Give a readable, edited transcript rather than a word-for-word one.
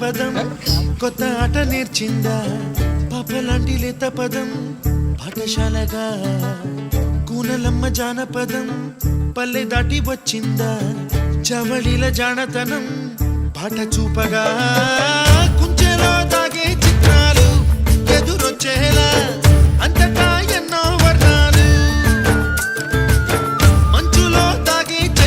పదం కొత్త ఆట నేర్చిందా పాపలాంటి లేత పదం పాఠశాలగా కూనలమ్మ జానపదం పల్లె దాటి వచ్చిందా చవళిల జానతనం పాట చూపగా